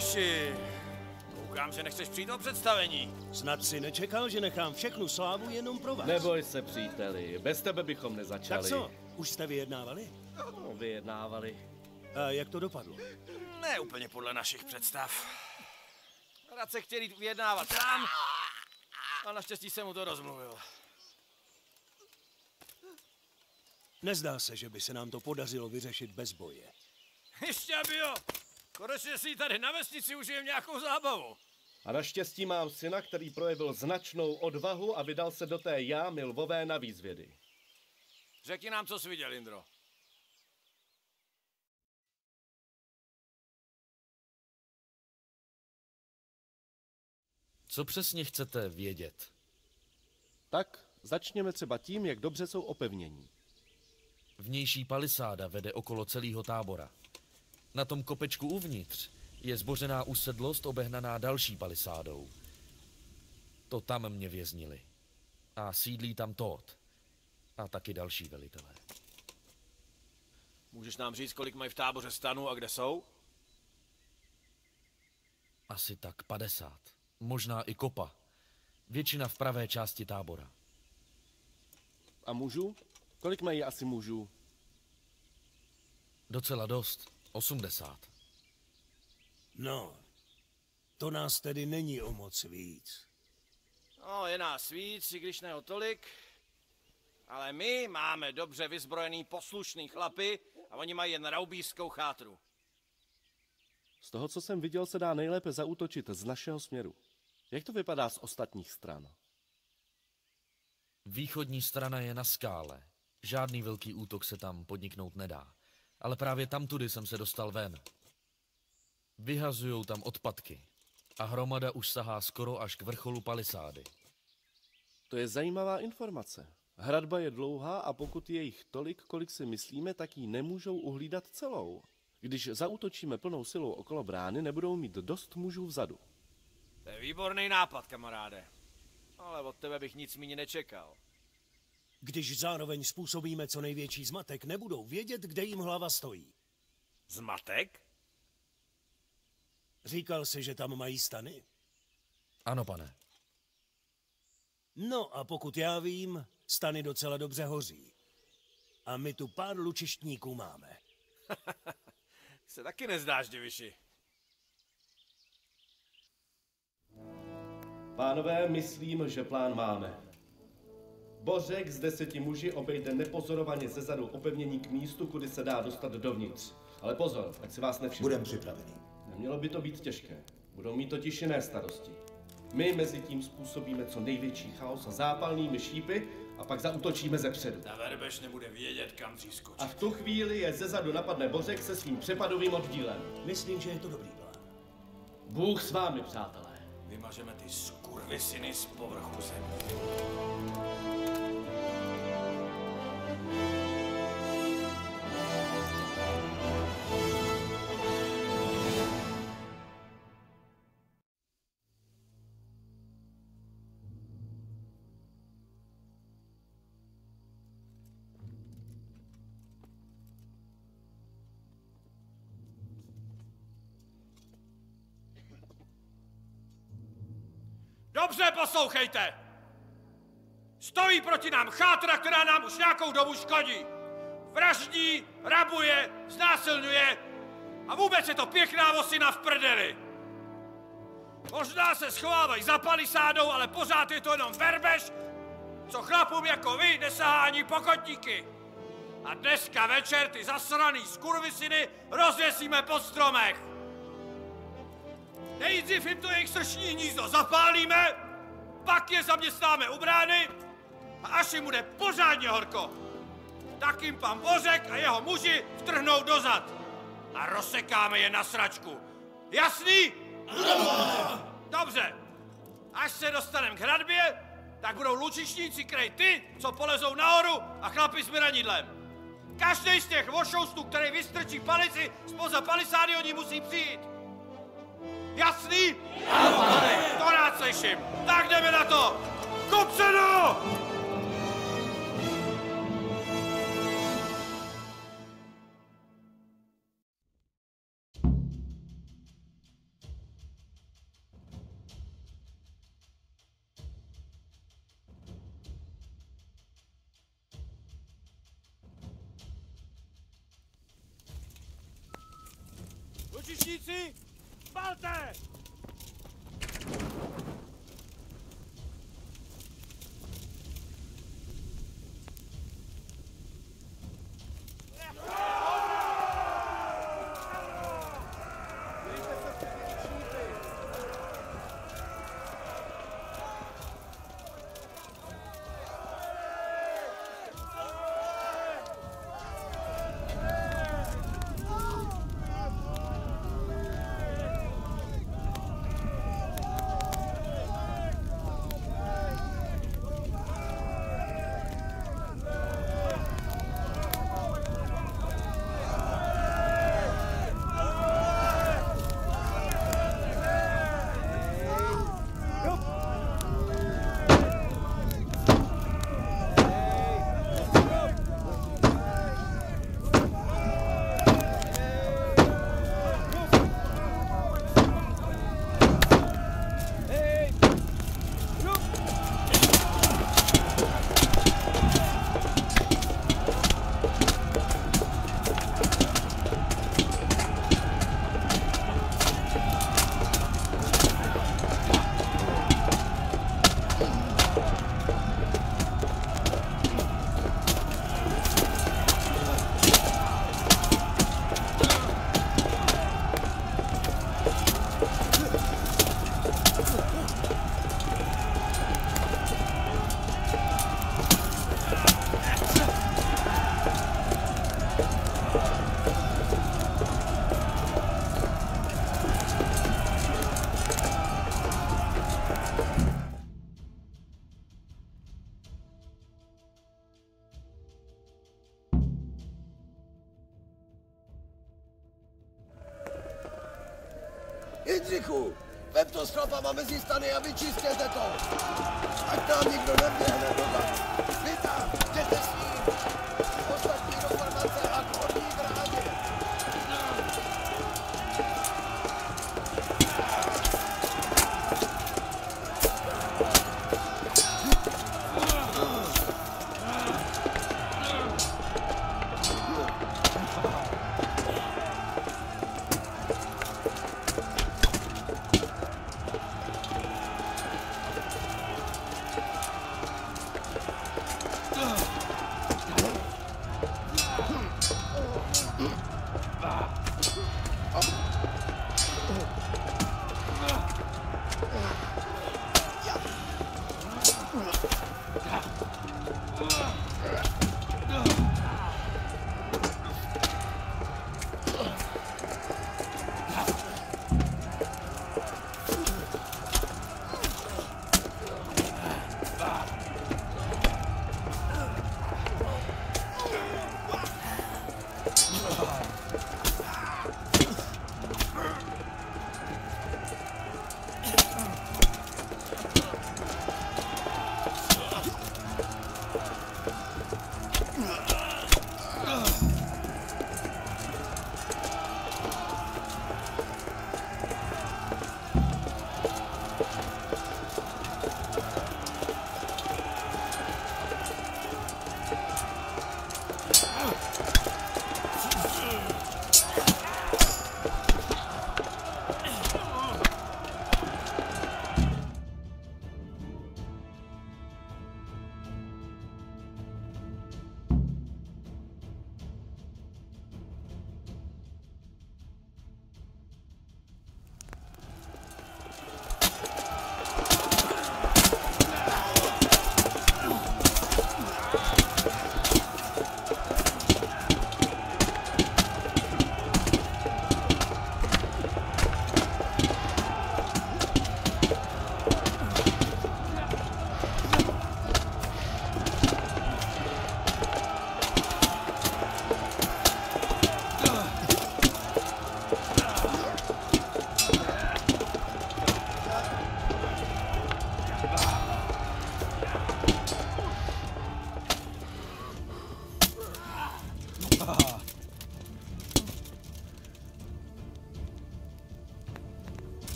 Diviši, koukám, že nechceš přijít o představení. Snad si nečekal, že nechám všechnu slávu jenom pro vás. Neboj se, příteli, bez tebe bychom nezačali. Tak co, už jste vyjednávali? No, vyjednávali. A jak to dopadlo? Ne úplně podle našich představ. Radce chtěl jít vyjednávat sám a naštěstí jsem mu to rozmluvil. Nezdá se, že by se nám to podařilo vyřešit bez boje. Ještě aby jo. Konečně si tady na vesnici užijem nějakou zábavu. A naštěstí mám syna, který projevil značnou odvahu a vydal se do té jámy lvové na výzvědy. Řekni nám, co jsi viděl, Indro. Co přesně chcete vědět? Tak, začněme třeba tím, jak dobře jsou opevnění. Vnější palisáda vede okolo celého tábora. Na tom kopečku uvnitř je zbořená usedlost obehnaná další palisádou. To tam mě věznili. A sídlí tam Todd. A taky další velitelé. Můžeš nám říct, kolik mají v táboře stanů a kde jsou? Asi tak 50. Možná i kopa. Většina v pravé části tábora. A mužů? Kolik mají asi mužů? Docela dost. 80. No, to nás tedy není o moc víc. No, je nás víc, i když ne o tolik. Ale my máme dobře vyzbrojený poslušný chlapy a oni mají jen raubířskou chátru. Z toho, co jsem viděl, se dá nejlépe zaútočit z našeho směru. Jak to vypadá z ostatních stran? Východní strana je na skále. Žádný velký útok se tam podniknout nedá. Ale právě tamtudy jsem se dostal ven. Vyhazujou tam odpadky. A hromada už sahá skoro až k vrcholu palisády. To je zajímavá informace. Hradba je dlouhá a pokud je jich tolik, kolik si myslíme, tak ji nemůžou uhlídat celou. Když zaútočíme plnou silou okolo brány, nebudou mít dost mužů vzadu. To je výborný nápad, kamaráde. Ale od tebe bych nic méně nečekal. Když zároveň způsobíme co největší zmatek, nebudou vědět, kde jim hlava stojí. Zmatek? Říkal jsi, že tam mají stany? Ano, pane. No a pokud já vím, stany docela dobře hoří. A my tu pár lučištníků máme. Se taky nezdáš, Diviši. Pánové, myslím, že plán máme. Bořek s 10 muži obejde nepozorovaně zezadu opevnění k místu, kudy se dá dostat dovnitř. Ale pozor, ať si vás nevšimne. Budem připravený. Nemělo by to být těžké. Budou mít totiž jiné starosti. My mezi tím způsobíme co největší chaos a zápalnými šípy a pak zaútočíme zepředu. Ta Verbeš nebude vědět, kam přiskočit. A v tu chvíli je zezadu napadne Bořek se svým přepadovým oddílem. Myslím, že je to dobrý plán. Bůh s vámi, přátelé. Vymažeme ty skurvisiny z povrchu země. Dobře poslouchejte! Stojí proti nám chátra, která nám už nějakou dobu škodí. Vraždí, rabuje, znásilňuje a vůbec je to pěkná osina v prdeli. Možná se schovávají za palisádou, ale pořád je to jenom Verbeš, co chlapům jako vy nesahá ani pokotníky. A dneska večer ty zasraný skurvisiny rozvěsíme po stromech. Nejdřív jim to jejich srční hnízdo zapálíme, pak je zaměstnáme u brány a až jim bude pořádně horko, tak jim pan Bořek a jeho muži vtrhnou dozad a rozsekáme je na sračku. Jasný? Dobře. Až se dostaneme k hradbě, tak budou lučišníci krejt ty, co polezou nahoru a chlapi s miranidlem. Každý z těch vošoustů, který vystrčí palici spoza palisády, oni musí přijít. Jasný? Ano, pane. To rád slyším. Tak jdeme na to. Kupředu! lučišníci, palte! Jindřichu, vem to s chlapama mezi stany a vyčistěte to. Ať nám nikdo neběhne dozad. Vita, jděte s ním. Ostatní do formace a k horní bráně.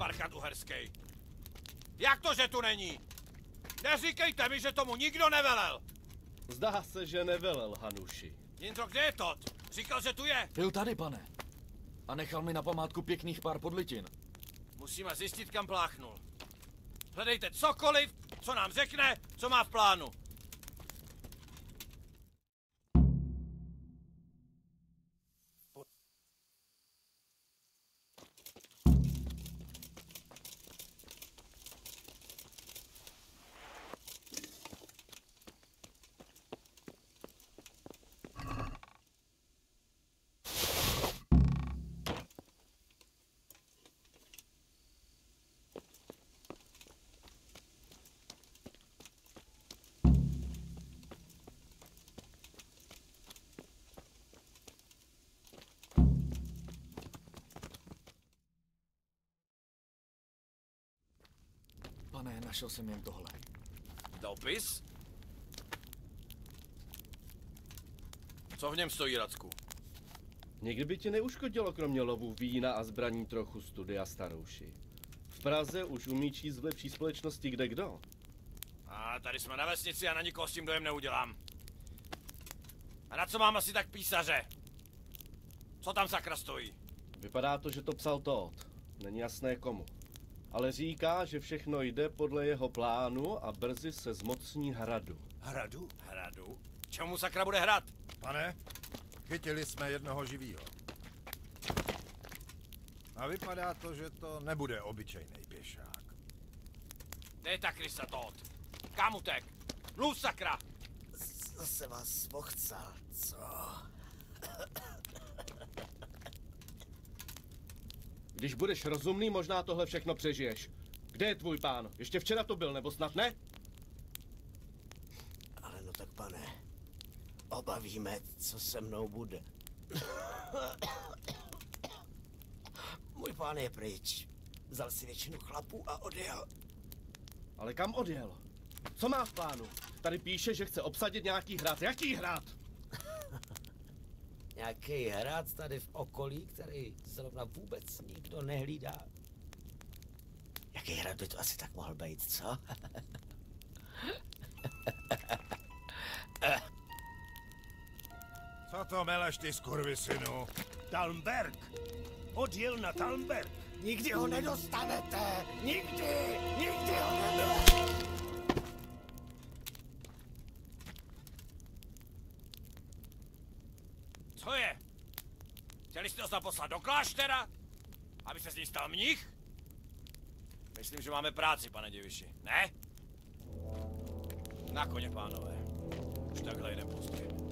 parchat Uherský? Jak to, že tu není? Neříkejte mi, že tomu nikdo nevelel. Zdá se, že nevelel, Hanuši. Jindro, kde je Tot? Říkal, že tu je. Byl tady, pane. A nechal mi na památku pěkných pár podlitin. Musíme zjistit, kam pláchnul. Hledejte cokoliv, co nám řekne, co má v plánu. Pane, našel jsem jen tohle. Dopis? Co v něm stojí, Racku? Nikdy by ti neuškodilo kromě lovu vína a zbraní trochu studia, starouši. V Praze už umí číst v lepší společnosti kdekdo. A tady jsme na vesnici a na nikoho s tím dojem neudělám. A na co mám asi tak písaře? Co tam sakra stojí? Vypadá to, že to psal Tot. Není jasné komu. Ale říká, že všechno jde podle jeho plánu a brzy se zmocní hradu. Hradu? Hradu? Čemu sakra bude hrad? Pane, chytili jsme jednoho živýho. A vypadá to, že to nebude obyčejný pěšák. Kde je ta krysa, Tot? Kam utek? Mluv, sakra! Zase vás pochcal, co? Když budeš rozumný, možná tohle všechno přežiješ. Kde je tvůj pán? Ještě včera to byl, nebo snad ne? Ale no tak, pane, obavíme, co se mnou bude. Můj pán je pryč. Vzal si většinu chlapů a odjel. Ale kam odjel? Co má v plánu? Tady píše, že chce obsadit nějaký hrad. Jaký hrad? Nějaký hrad tady v okolí, který zrovna vůbec nikdo nehlídá. Jaký hrad by to asi tak mohl být, co? Co to meleš, ty skurvisynu? Talmberg! Odjel na Talmberg! Nikdy ho nedostanete! Nikdy! Nikdy ho nedostanete! Co je? Chtěli jste ho poslat do kláštera? Aby se z ní stal mnich? Myslím, že máme práci, pane Děviši. Ne? Na koně, pánové. Už takhle jdem pozdě.